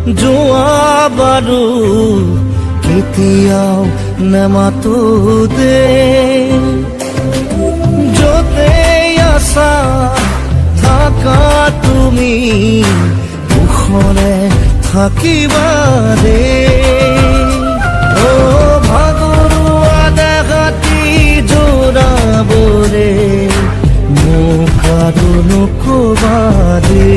যোৱা বাৰু কেতিয়াও নেমাতো দে য'তে আছা থাকা তুমি সুখৰে থাকিবা দে ভাগৰুৱা দেহাতি জোৰাবৰে মোক আৰু নকবা দে